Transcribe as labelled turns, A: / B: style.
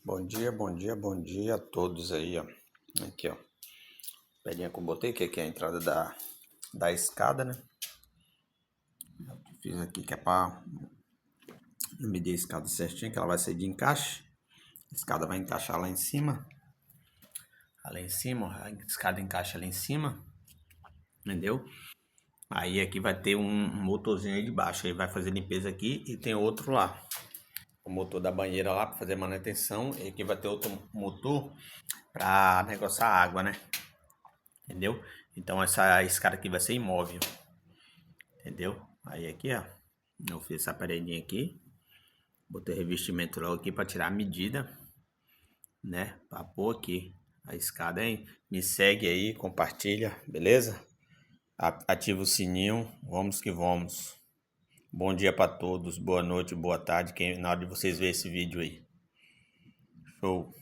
A: Bom dia a todos aí, ó. Aqui, ó. Pedrinha que eu botei, que aqui é a entrada da escada, né? Fiz aqui que é pra medir a escada certinho, que ela vai ser de encaixe. A escada vai encaixar lá em cima. Lá em cima, ó, a escada encaixa lá em cima. Entendeu? Aí aqui vai ter um motorzinho aí de baixo. Aí vai fazer limpeza aqui e tem outro lá. O motor da banheira lá para fazer manutenção. E aqui vai ter outro motor para negociar água, né? Entendeu? Então essa escada aqui vai ser imóvel. Entendeu? Aí aqui, ó. Eu fiz essa paredinha aqui. Botei revestimento logo aqui para tirar a medida, né? Para pôr aqui a escada, hein? Me segue aí, compartilha, beleza? Ativa o sininho, vamos que vamos. Bom dia para todos, boa noite, boa tarde, na hora de vocês verem esse vídeo aí. Show!